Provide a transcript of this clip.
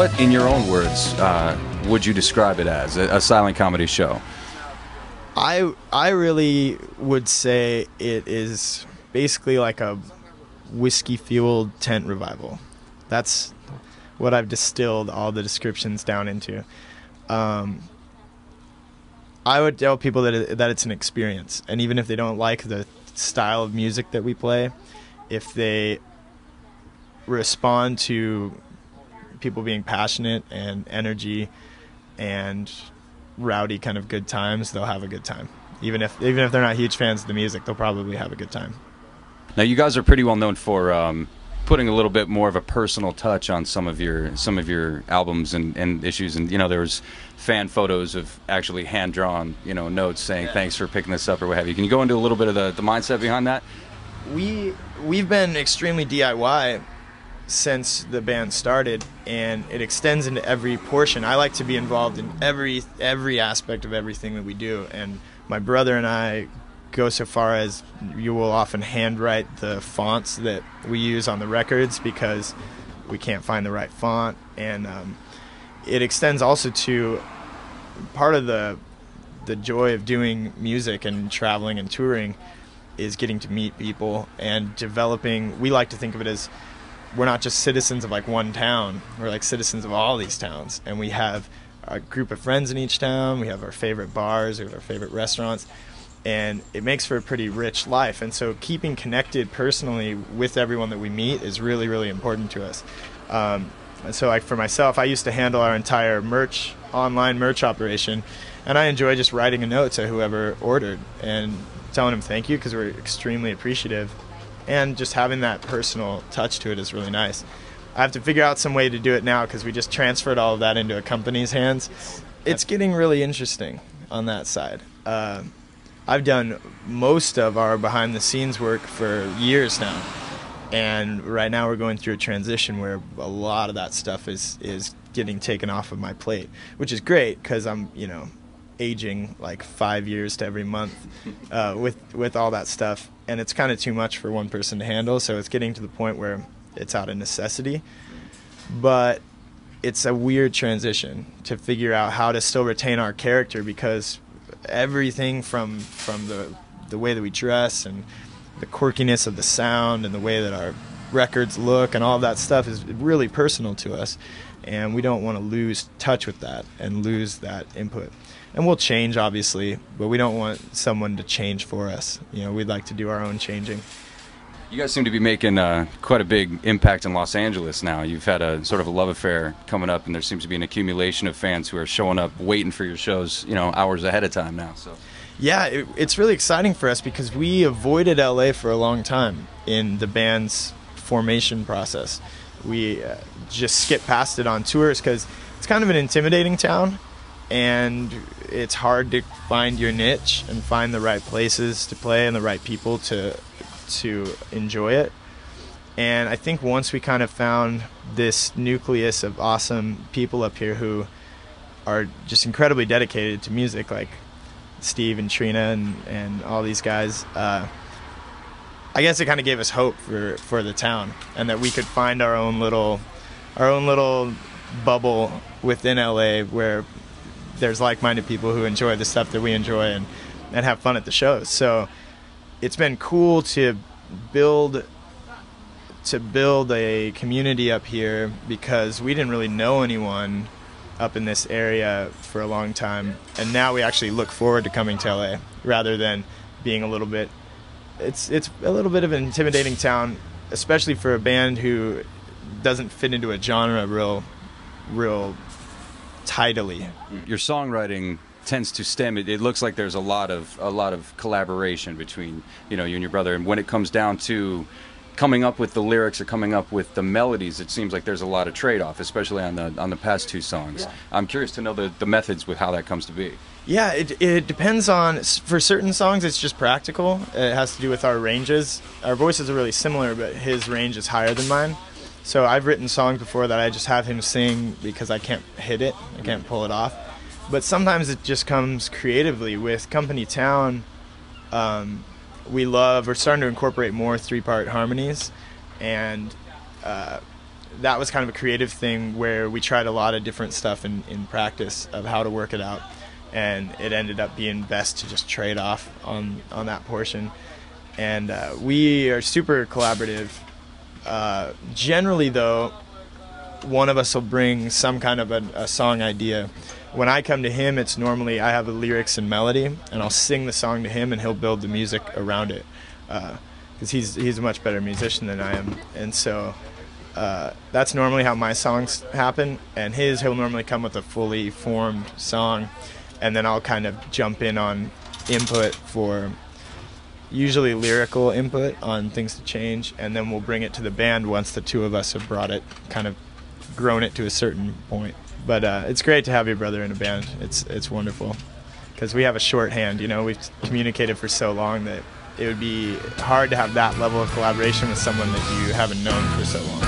what, in your own words, would you describe it as, a silent comedy show? I really would say it is basically like a whiskey-fueled tent revival. That's what I've distilled all the descriptions down into. I would tell people that it's an experience, and even if they don't like the style of music that we play, if they respond to people being passionate and energy and rowdy kind of good times, they'll have a good time. Even if they're not huge fans of the music, they'll probably have a good time. Now, you guys are pretty well known for putting a little bit more of a personal touch on some of your albums and issues, and there was fan photos of actually hand drawn notes saying thanks for picking this up or what have you. Can you go into a little bit of the mindset behind that? We've been extremely DIY since the band started, and it extends into every portion. I like to be involved in every aspect of everything that we do, and my brother and I go so far as you will often handwrite the fonts that we use on the records because we can't find the right font, and it extends also to part of the joy of doing music and traveling and touring is getting to meet people and developing. We like to think of it as we're not just citizens of like one town, we're like citizens of all these towns, and we have a group of friends in each town, we have our favorite bars, we have our favorite restaurants, and it makes for a pretty rich life. And so keeping connected personally with everyone that we meet is really, really important to us. And so for myself, I used to handle our entire online merch operation, and I enjoy just writing a note to whoever ordered and telling them thank you because we're extremely appreciative. And just having that personal touch to it is really nice. I have to figure out some way to do it now because we just transferred all of that into a company's hands. It's getting really interesting on that side. I've done most of our behind-the-scenes work for years now, and right now we're going through a transition where a lot of that stuff is getting taken off of my plate, which is great because I'm aging like 5 years to every month with all that stuff, and it's kind of too much for one person to handle, so it's getting to the point where it's out of necessity. But it's a weird transition to figure out how to still retain our character, because everything from the way that we dress and the quirkiness of the sound and the way that our records look and all of that stuff is really personal to us, and we don't want to lose touch with that and lose that input. And we'll change, obviously, but we don't want someone to change for us. We'd like to do our own changing. You guys seem to be making quite a big impact in Los Angeles now. You've had a sort of a love affair coming up, and there seems to be an accumulation of fans who are showing up, waiting for your shows, hours ahead of time now. So, yeah, it's really exciting for us because we avoided LA for a long time in the band's formation process. We just skipped past it on tours because it's kind of an intimidating town, and it's hard to find your niche and find the right places to play and the right people to enjoy it. And I think once we kind of found this nucleus of awesome people up here who are just incredibly dedicated to music, like Steve and Trina and all these guys, I guess it kind of gave us hope for the town, and that we could find our own little bubble within LA where there's like-minded people who enjoy the stuff that we enjoy and have fun at the shows. So it's been cool to build a community up here because we didn't really know anyone up in this area for a long time, and now we actually look forward to coming to LA rather than being a little bit. It's a little bit of an intimidating town, especially for a band who doesn't fit into a genre real tidily. Your songwriting tends to stem. It looks like there's a lot of collaboration between you and your brother, and when it comes down to coming up with the lyrics or coming up with the melodies, it seems like there's a lot of trade-off, especially on the past two songs. Yeah. I'm curious to know the methods with how that comes to be. Yeah, it depends on, for certain songs it's just practical. It has to do with our ranges. Our voices are really similar, but his range is higher than mine. So I've written songs before that I just have him sing because I can't hit it, I can't pull it off. But sometimes it just comes creatively. With Company Town, we're starting to incorporate more 3-part harmonies, and that was kind of a creative thing where we tried a lot of different stuff in practice of how to work it out, and it ended up being best to just trade off on that portion. And we are super collaborative. Generally, though, one of us will bring some kind of a song idea. When I come to him, it's normally I have the lyrics and melody, and I'll sing the song to him, and he'll build the music around it. Because he's a much better musician than I am, and so that's normally how my songs happen. And he'll normally come with a fully formed song, and then I'll kind of jump in on input for usually lyrical input on things to change, and then we'll bring it to the band once the two of us have brought it, kind of grown it to a certain point. But it's great to have your brother in a band. It's wonderful because we have a shorthand. You know, we've communicated for so long that it would be hard to have that level of collaboration with someone that you haven't known for so long.